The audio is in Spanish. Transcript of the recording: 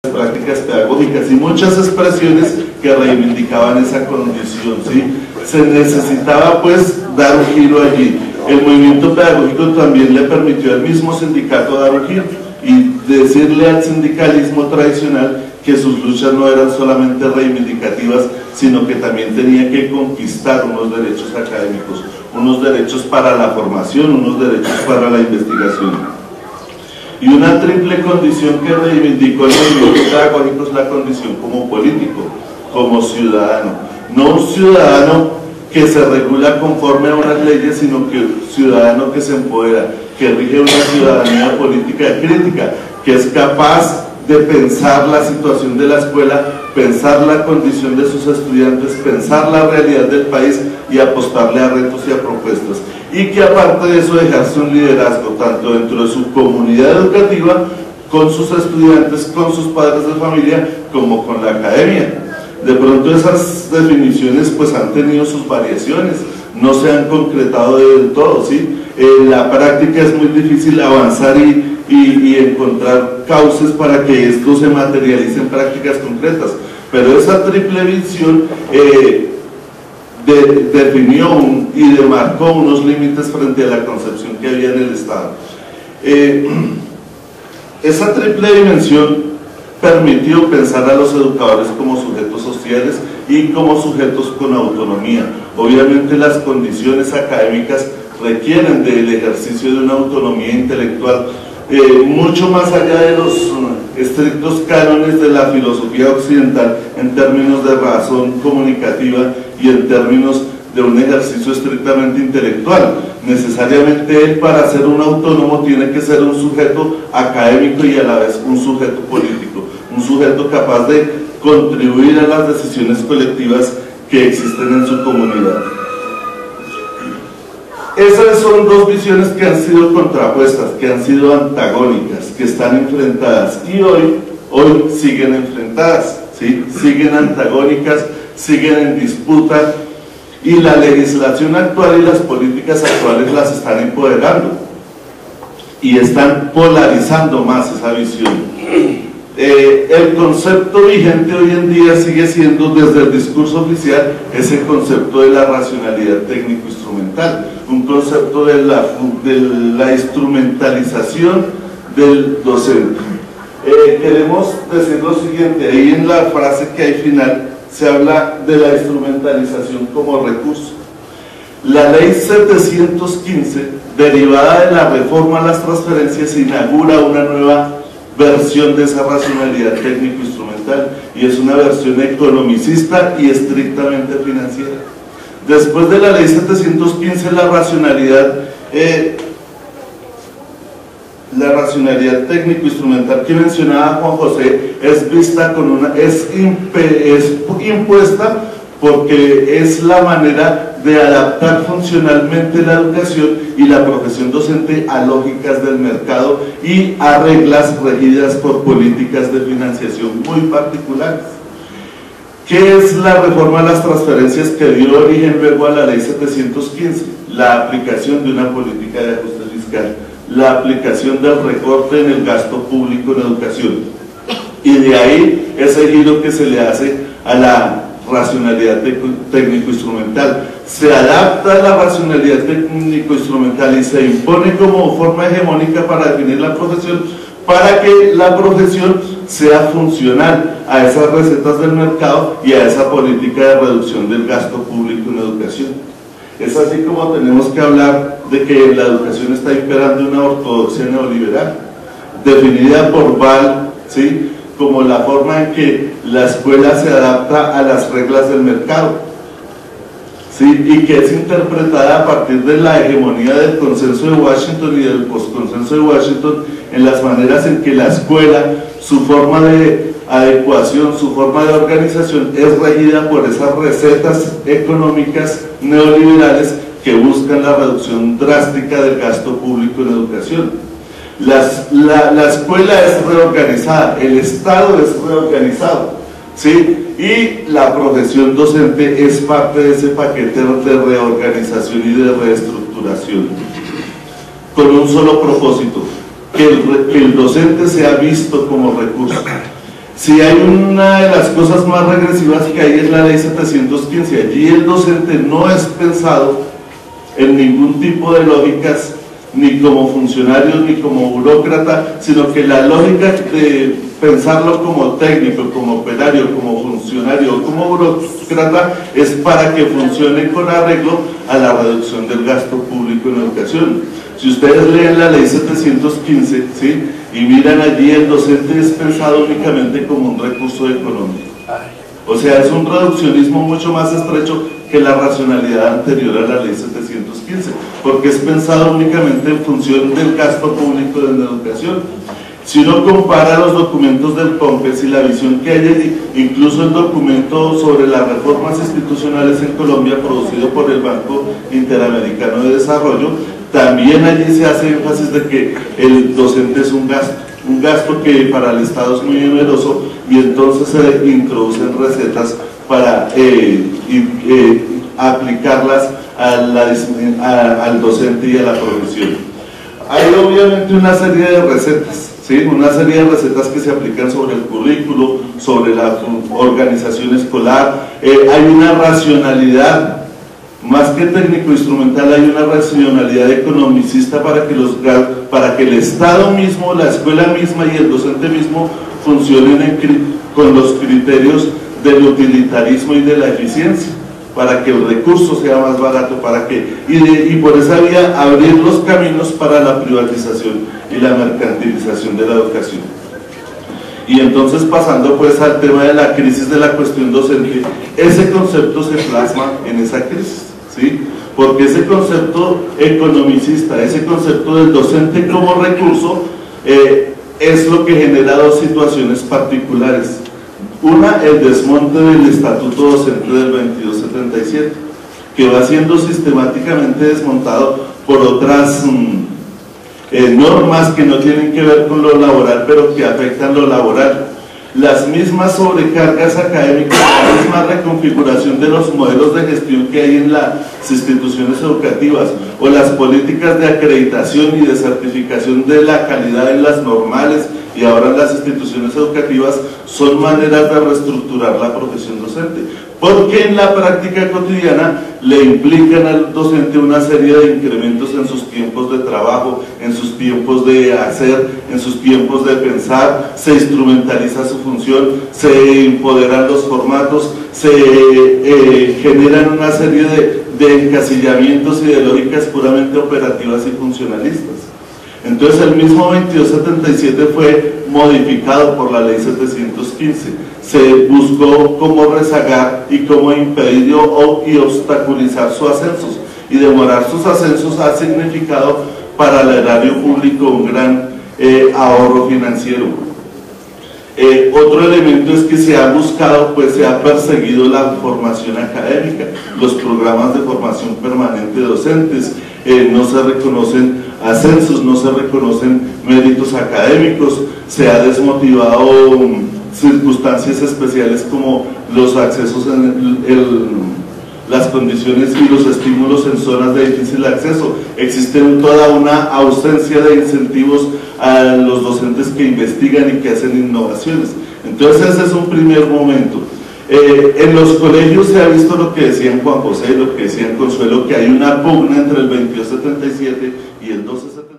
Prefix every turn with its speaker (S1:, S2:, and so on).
S1: prácticas pedagógicas y muchas expresiones que reivindicaban esa condición, ¿sí? Se necesitaba pues dar un giro allí. El movimiento pedagógico también le permitió al mismo sindicato dar un giro y decirle al sindicalismo tradicional que sus luchas no eran solamente reivindicativas, sino que también tenía que conquistar unos derechos académicos, unos derechos para la formación, unos derechos para la investigación. Y una triple condición que reivindicó el movimiento pedagógico es la condición como político, como ciudadano. No un ciudadano que se regula conforme a unas leyes, sino que un ciudadano que se empodera, que rige una ciudadanía política crítica, que es capaz de pensar la situación de la escuela, pensar la condición de sus estudiantes, pensar la realidad del país y apostarle a retos y a propuestas. Y que aparte de eso ejerce un liderazgo tanto dentro de su comunidad educativa, con sus estudiantes, con sus padres de familia, como con la academia. De pronto esas definiciones pues han tenido sus variaciones, no se han concretado del todo, ¿sí? En la práctica es muy difícil avanzar y encontrar cauces para que esto se materialice en prácticas concretas, pero esa triple visión definió y demarcó unos límites frente a la concepción que había en el Estado. Esa triple dimensión permitió pensar a los educadores como sujetos sociales y como sujetos con autonomía. Obviamente las condiciones académicas requieren del ejercicio de una autonomía intelectual mucho más allá de los estrictos cánones de la filosofía occidental en términos de razón comunicativa y en términos de un ejercicio estrictamente intelectual. Necesariamente él, para ser un autónomo, tiene que ser un sujeto académico y a la vez un sujeto político, un sujeto capaz de contribuir a las decisiones colectivas que existen en su comunidad. Esas son dos visiones que han sido contrapuestas, que han sido antagónicas, que están enfrentadas y hoy siguen enfrentadas, ¿sí? Siguen antagónicas, siguen en disputa y la legislación actual y las políticas actuales las están empoderando y están polarizando más esa visión. El concepto vigente hoy en día sigue siendo, desde el discurso oficial, ese concepto de la racionalidad técnico-instrumental, un concepto de la instrumentalización del docente. Queremos decir lo siguiente, ahí en la frase que hay final se habla de la instrumentalización como recurso. La ley 715, derivada de la reforma a las transferencias, inaugura una nueva versión de esa racionalidad técnico-instrumental y es una versión economicista y estrictamente financiera. Después de la ley 715, la racionalidad técnico-instrumental que mencionaba Juan José es vista es impuesta porque es la manera de adaptar funcionalmente la educación y la profesión docente a lógicas del mercado y a reglas regidas por políticas de financiación muy particulares. ¿Qué es la reforma a las transferencias que dio origen luego a la ley 715? La aplicación de una política de ajuste fiscal, la aplicación del recorte en el gasto público en educación, y de ahí ese giro que se le hace a la racionalidad técnico-instrumental. Se adapta a la racionalidad técnico-instrumental y se impone como forma hegemónica para definir la profesión, para que la profesión sea funcional a esas recetas del mercado y a esa política de reducción del gasto público en educación. Es así como tenemos que hablar de que en la educación está imperando una ortodoxia neoliberal, definida por Val, ¿sí?, como la forma en que la escuela se adapta a las reglas del mercado, ¿sí?, y que es interpretada a partir de la hegemonía del consenso de Washington y del postconsenso de Washington en las maneras en que la escuela, su forma de adecuación, su forma de organización es regida por esas recetas económicas neoliberales que buscan la reducción drástica del gasto público en educación. La escuela es reorganizada, el Estado es reorganizado, ¿sí?, y la profesión docente es parte de ese paquete de reorganización y de reestructuración, con un solo propósito: que el docente sea visto como recurso. Si hay una de las cosas más regresivas que hay es la ley 715, allí el docente no es pensado en ningún tipo de lógicas, ni como funcionario ni como burócrata, sino que la lógica de pensarlo como técnico, como operario, como funcionario o como burócrata es para que funcione con arreglo a la reducción del gasto público en educación. Si ustedes leen la ley 715, ¿sí?, y miran allí, el docente es pensado únicamente como un recurso económico. O sea, es un reduccionismo mucho más estrecho que la racionalidad anterior a la ley 715, porque es pensado únicamente en función del gasto público en educación. Si uno compara los documentos del COMPES y la visión que hay allí, incluso el documento sobre las reformas institucionales en Colombia producido por el Banco Interamericano de Desarrollo, también allí se hace énfasis de que el docente es un gasto que para el Estado es muy oneroso, y entonces se introducen recetas para aplicarlas al docente y a la profesión. Hay obviamente una serie de recetas, ¿sí?, una serie de recetas que se aplican sobre el currículo, sobre la organización escolar. Hay una racionalidad, más que técnico-instrumental, hay una racionalidad economicista para que el Estado mismo, la escuela misma y el docente mismo funcionen con los criterios del utilitarismo y de la eficiencia, para que el recurso sea más barato, y por esa vía abrir los caminos para la privatización y la mercantilización de la educación. Y entonces, pasando pues al tema de la crisis de la cuestión docente, ese concepto se plasma en esa crisis, ¿sí?, porque ese concepto economicista, ese concepto del docente como recurso, es lo que genera dos situaciones particulares. Una, el desmonte del estatuto docente del 2277, que va siendo sistemáticamente desmontado por otras normas que no tienen que ver con lo laboral, pero que afectan lo laboral. Las mismas sobrecargas académicas, la misma reconfiguración de los modelos de gestión que hay en las instituciones educativas, o las políticas de acreditación y de certificación de la calidad en las normales y ahora en las instituciones educativas, son maneras de reestructurar la profesión docente, porque en la práctica cotidiana le implican al docente una serie de incrementos en sus tiempos de trabajo, en sus tiempos de hacer, en sus tiempos de pensar, se instrumentaliza su función, se empoderan los formatos, se generan una serie de encasillamientos y de lógicas puramente operativas y funcionalistas. Entonces el mismo 2277 fue modificado por la ley 715, se buscó cómo rezagar y cómo impedir y obstaculizar sus ascensos, y demorar sus ascensos ha significado para el erario público un gran ahorro financiero. Otro elemento es que se ha buscado, pues se ha perseguido la formación académica, los programas de formación permanente de docentes, no se reconocen ascensos, no se reconocen méritos académicos, se ha desmotivado circunstancias especiales como los accesos las condiciones y los estímulos en zonas de difícil acceso. Existe toda una ausencia de incentivos a los docentes que investigan y que hacen innovaciones. Entonces ese es un primer momento. En los colegios se ha visto lo que decían Juan José, lo que decían Consuelo, que hay una pugna entre el 2277 y el 1277.